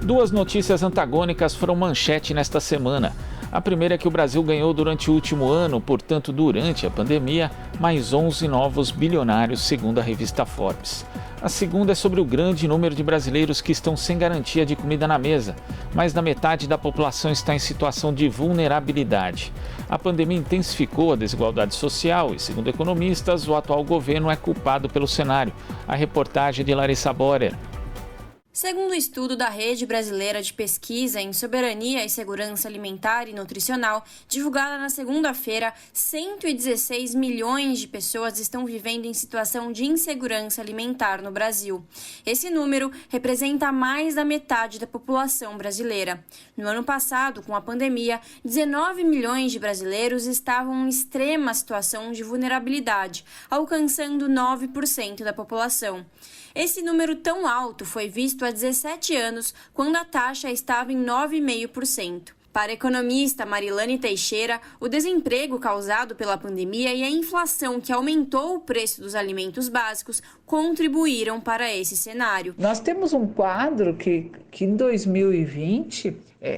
Duas notícias antagônicas foram manchete nesta semana. A primeira é que o Brasil ganhou durante o último ano, portanto durante a pandemia, mais 11 novos bilionários, segundo a revista Forbes. A segunda é sobre o grande número de brasileiros que estão sem garantia de comida na mesa. Mais da metade da população está em situação de vulnerabilidade. A pandemia intensificou a desigualdade social e, segundo economistas, o atual governo é culpado pelo cenário. A reportagem de Larissa Borer. Segundo o estudo da Rede Brasileira de Pesquisa em Soberania e Segurança Alimentar e Nutricional, divulgada na segunda-feira, 116 milhões de pessoas estão vivendo em situação de insegurança alimentar no Brasil. Esse número representa mais da metade da população brasileira. No ano passado, com a pandemia, 19 milhões de brasileiros estavam em extrema situação de vulnerabilidade, alcançando 9% da população. Esse número tão alto foi visto há 17 anos, quando a taxa estava em 9,5%. Para a economista Marilane Teixeira, o desemprego causado pela pandemia e a inflação que aumentou o preço dos alimentos básicos contribuíram para esse cenário. Nós temos um quadro que em 2020,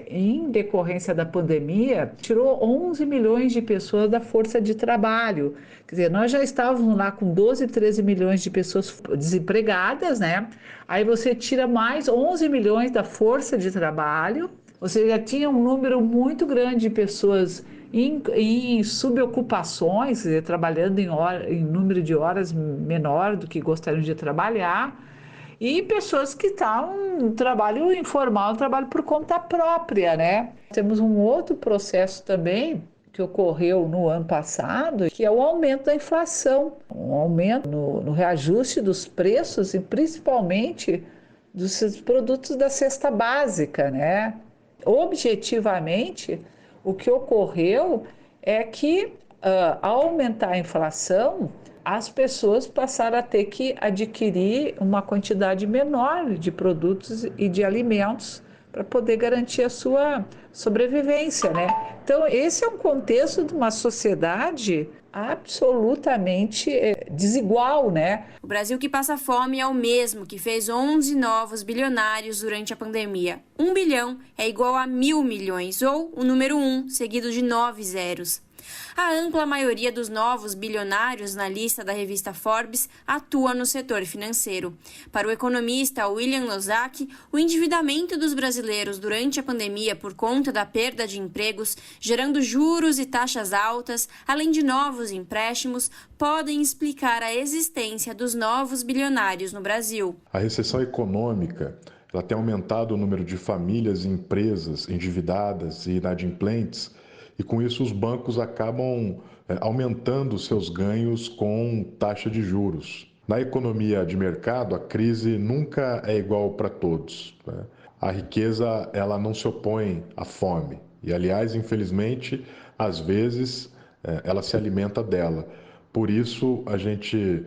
em decorrência da pandemia, tirou 11 milhões de pessoas da força de trabalho. Quer dizer, nós já estávamos lá com 12, 13 milhões de pessoas desempregadas, né? Aí você tira mais 11 milhões da força de trabalho. Você já tinha um número muito grande de pessoas em subocupações, quer dizer, trabalhando em número de horas menor do que gostariam de trabalhar, e pessoas que estavam no trabalho informal, trabalho por conta própria, né? Temos um outro processo também que ocorreu no ano passado, que é o aumento da inflação, um aumento no reajuste dos preços e principalmente dos produtos da cesta básica, né? Objetivamente, o que ocorreu é que, ao aumentar a inflação, as pessoas passaram a ter que adquirir uma quantidade menor de produtos e de alimentos para poder garantir a sua sobrevivência, né? Então, esse é um contexto de uma sociedade absolutamente desigual, né? O Brasil que passa fome é o mesmo que fez 11 novos bilionários durante a pandemia. 1 bilhão é igual a 1.000 milhões, ou o número 1, seguido de 9 zeros. A ampla maioria dos novos bilionários na lista da revista Forbes atua no setor financeiro. Para o economista William Lozach, o endividamento dos brasileiros durante a pandemia por conta da perda de empregos, gerando juros e taxas altas, além de novos empréstimos, podem explicar a existência dos novos bilionários no Brasil. A recessão econômica ela tem aumentado o número de famílias e empresas endividadas e inadimplentes, e com isso os bancos acabam aumentando seus ganhos com taxa de juros. Na economia de mercado, a crise nunca é igual para todos, né? A riqueza ela não se opõe à fome e, aliás, infelizmente, às vezes ela se alimenta dela. Por isso, a gente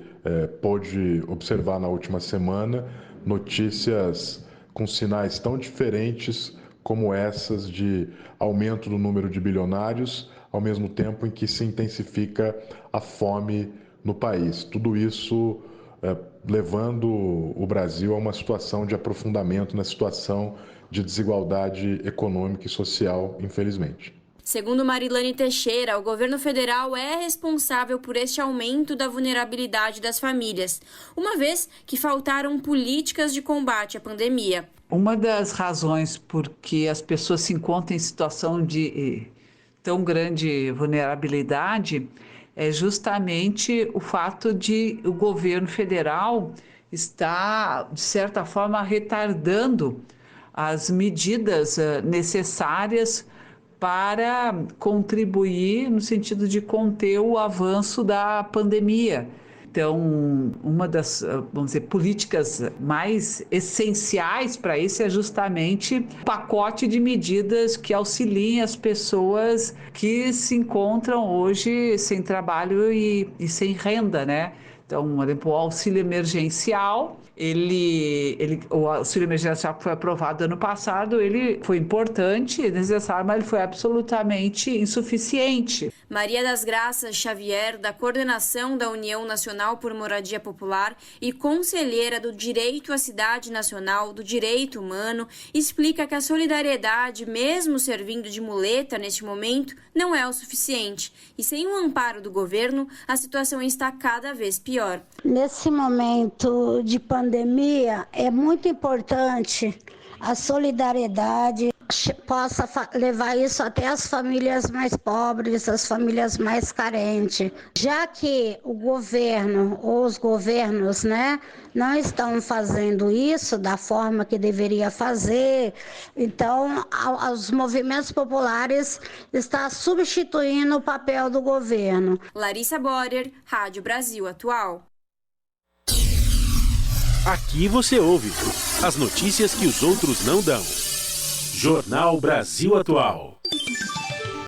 pôde observar na última semana notícias com sinais tão diferentes como essas de aumento do número de bilionários, ao mesmo tempo em que se intensifica a fome no país. Tudo isso levando o Brasil a uma situação de aprofundamento na situação de desigualdade econômica e social, infelizmente. Segundo Marilane Teixeira, o governo federal é responsável por este aumento da vulnerabilidade das famílias, uma vez que faltaram políticas de combate à pandemia. Uma das razões por que as pessoas se encontram em situação de tão grande vulnerabilidade é justamente o fato de o governo federal estar, de certa forma, retardando as medidas necessárias para contribuir no sentido de conter o avanço da pandemia. Então, uma das, vamos dizer, políticas mais essenciais para isso é justamente o pacote de medidas que auxiliem as pessoas que se encontram hoje sem trabalho e sem renda, né? Então, por exemplo, o auxílio emergencial, o auxílio emergencial que foi aprovado ano passado, ele foi importante, necessário, mas ele foi absolutamente insuficiente. Maria das Graças Xavier, da coordenação da União Nacional por Moradia Popular e conselheira do Direito à Cidade Nacional do Direito Humano, explica que a solidariedade, mesmo servindo de muleta neste momento, não é o suficiente. E sem o amparo do governo, a situação está cada vez pior. Nesse momento de pandemia, é muito importante a solidariedade, possa levar isso até as famílias mais pobres, as famílias mais carentes. Já que o governo ou os governos, não estão fazendo isso da forma que deveria fazer, então os movimentos populares estão substituindo o papel do governo. Larissa Borer, Rádio Brasil Atual. Aqui você ouve as notícias que os outros não dão. Jornal Brasil Atual.